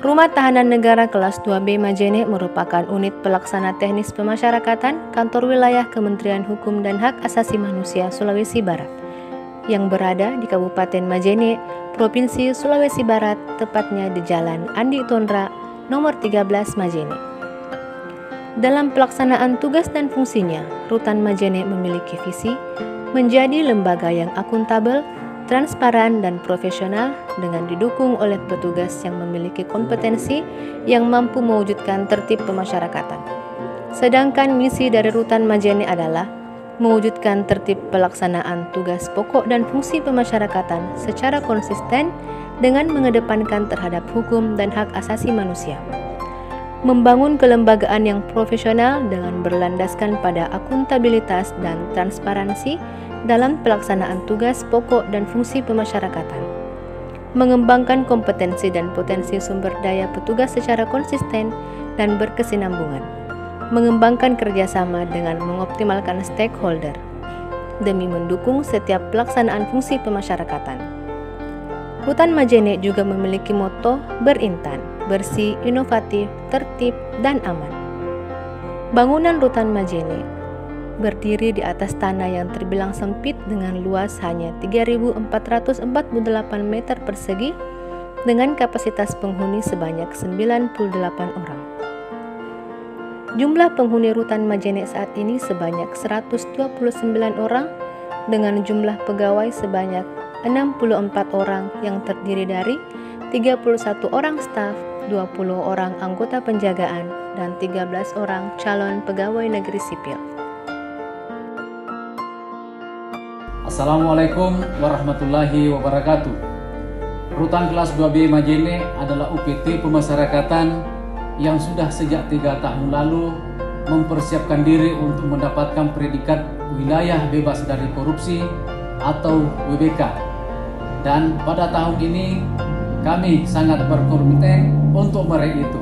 Rumah Tahanan Negara Kelas 2B Majene merupakan unit pelaksana teknis pemasyarakatan kantor wilayah Kementerian Hukum dan Hak Asasi Manusia Sulawesi Barat yang berada di Kabupaten Majene, Provinsi Sulawesi Barat, tepatnya di Jalan Andi Tondra, nomor 13 Majene. Dalam pelaksanaan tugas dan fungsinya, Rutan Majene memiliki visi menjadi lembaga yang akuntabel, transparan dan profesional dengan didukung oleh petugas yang memiliki kompetensi yang mampu mewujudkan tertib pemasyarakatan. Sedangkan misi dari Rutan Majene adalah mewujudkan tertib pelaksanaan tugas pokok dan fungsi pemasyarakatan secara konsisten dengan mengedepankan terhadap hukum dan hak asasi manusia. Membangun kelembagaan yang profesional dengan berlandaskan pada akuntabilitas dan transparansi dalam pelaksanaan tugas pokok dan fungsi pemasyarakatan, mengembangkan kompetensi dan potensi sumber daya petugas secara konsisten dan berkesinambungan, mengembangkan kerjasama dengan mengoptimalkan stakeholder, demi mendukung setiap pelaksanaan fungsi pemasyarakatan. Rutan Majene juga memiliki moto berintan, bersih, inovatif, tertib, dan aman. Bangunan Rutan Majene berdiri di atas tanah yang terbilang sempit dengan luas hanya 3.448 meter persegi dengan kapasitas penghuni sebanyak 98 orang. Jumlah penghuni Rutan Majene saat ini sebanyak 129 orang dengan jumlah pegawai sebanyak 64 orang yang terdiri dari 31 orang staf, 20 orang anggota penjagaan, dan 13 orang calon pegawai negeri sipil. Assalamualaikum warahmatullahi wabarakatuh. Rutan kelas 2B Majene adalah UPT pemasyarakatan yang sudah sejak 3 tahun lalu mempersiapkan diri untuk mendapatkan predikat wilayah bebas dari korupsi atau WBK. Dan pada tahun ini kami sangat berkomitmen untuk meraih itu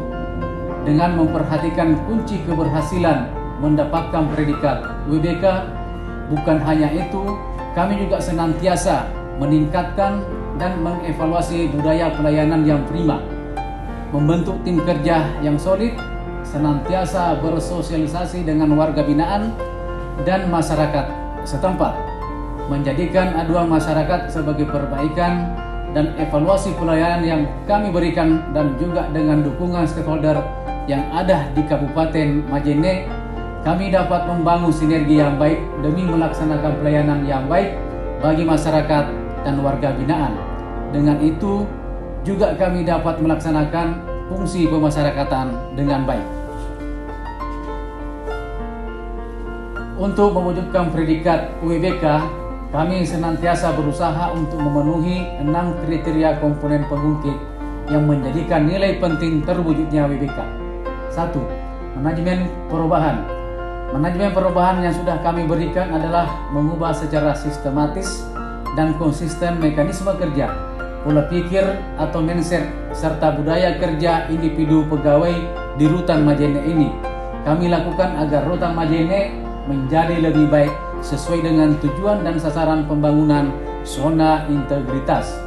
dengan memperhatikan kunci keberhasilan mendapatkan predikat WBK. Bukan hanya itu, kami juga senantiasa meningkatkan dan mengevaluasi budaya pelayanan yang prima, membentuk tim kerja yang solid, senantiasa bersosialisasi dengan warga binaan dan masyarakat setempat, menjadikan aduan masyarakat sebagai perbaikan dan evaluasi pelayanan yang kami berikan, dan juga dengan dukungan stakeholder yang ada di Kabupaten Majene, kami dapat membangun sinergi yang baik demi melaksanakan pelayanan yang baik bagi masyarakat dan warga binaan. Dengan itu juga kami dapat melaksanakan fungsi pemasyarakatan dengan baik. Untuk mewujudkan predikat WBK, kami senantiasa berusaha untuk memenuhi 6 kriteria komponen pengungkit yang menjadikan nilai penting terwujudnya WBK. 1. Manajemen perubahan. Manajemen perubahan yang sudah kami berikan adalah mengubah secara sistematis dan konsisten mekanisme kerja, pola pikir atau mindset, serta budaya kerja individu pegawai di Rutan Majene ini. Kami lakukan agar Rutan Majene menjadi lebih baik sesuai dengan tujuan dan sasaran pembangunan zona integritas.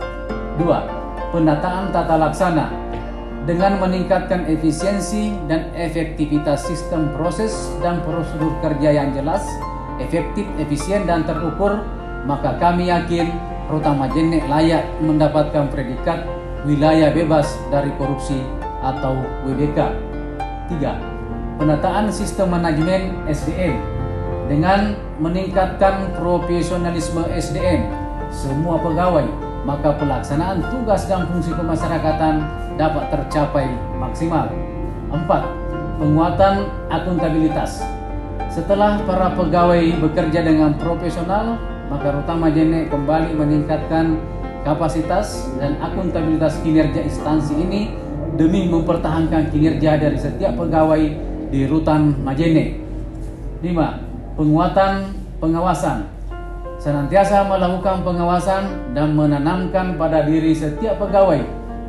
2. Penataan tata laksana. Dengan meningkatkan efisiensi dan efektivitas sistem proses dan prosedur kerja yang jelas, efektif, efisien, dan terukur, maka kami yakin Rutan Majene layak mendapatkan predikat wilayah bebas dari korupsi atau WBK. 3. Penataan sistem manajemen SDM. Dengan meningkatkan profesionalisme SDM semua pegawai, maka pelaksanaan tugas dan fungsi pemasyarakatan dapat tercapai maksimal. 4. Penguatan akuntabilitas. Setelah para pegawai bekerja dengan profesional, maka Rutan Majene kembali meningkatkan kapasitas dan akuntabilitas kinerja instansi ini demi mempertahankan kinerja dari setiap pegawai di Rutan Majene. 5. Penguatan pengawasan. Senantiasa melakukan pengawasan dan menanamkan pada diri setiap pegawai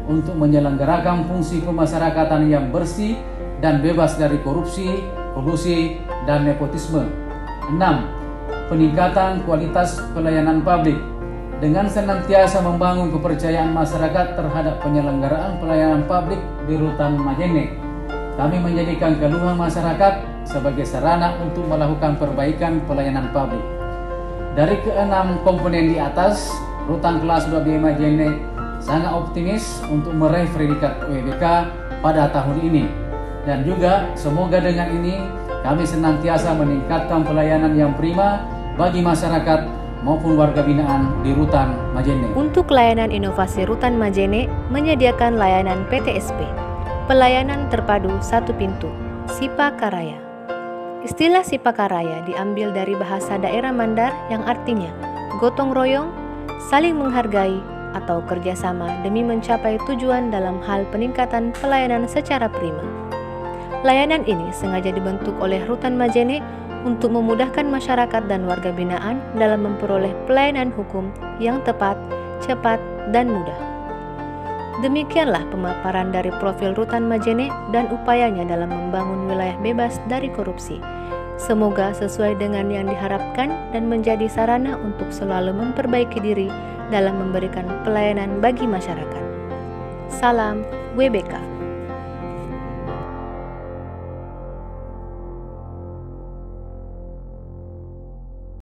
untuk menyelenggarakan fungsi pemasyarakatan yang bersih dan bebas dari korupsi, kolusi, dan nepotisme. 6. Peningkatan kualitas pelayanan publik. dengan senantiasa membangun kepercayaan masyarakat terhadap penyelenggaraan pelayanan publik di Rutan Majene. Kami menjadikan keluhan masyarakat sebagai sarana untuk melakukan perbaikan pelayanan publik. Dari keenam komponen di atas, Rutan kelas 2B Majene sangat optimis untuk meraih predikat UWBK pada tahun ini. Dan juga semoga dengan ini kami senantiasa meningkatkan pelayanan yang prima bagi masyarakat maupun warga binaan di Rutan Majene. Untuk layanan inovasi Rutan Majene menyediakan layanan PTSP, pelayanan terpadu satu pintu, Sipa Karaya. Istilah Sipa Karaya diambil dari bahasa daerah Mandar yang artinya gotong royong, saling menghargai, atau kerjasama demi mencapai tujuan dalam hal peningkatan pelayanan secara prima. Layanan ini sengaja dibentuk oleh Rutan Majene untuk memudahkan masyarakat dan warga binaan dalam memperoleh pelayanan hukum yang tepat, cepat, dan mudah. Demikianlah pemaparan dari profil Rutan Majene dan upayanya dalam membangun wilayah bebas dari korupsi. Semoga sesuai dengan yang diharapkan dan menjadi sarana untuk selalu memperbaiki diri dalam memberikan pelayanan bagi masyarakat. Salam WBK.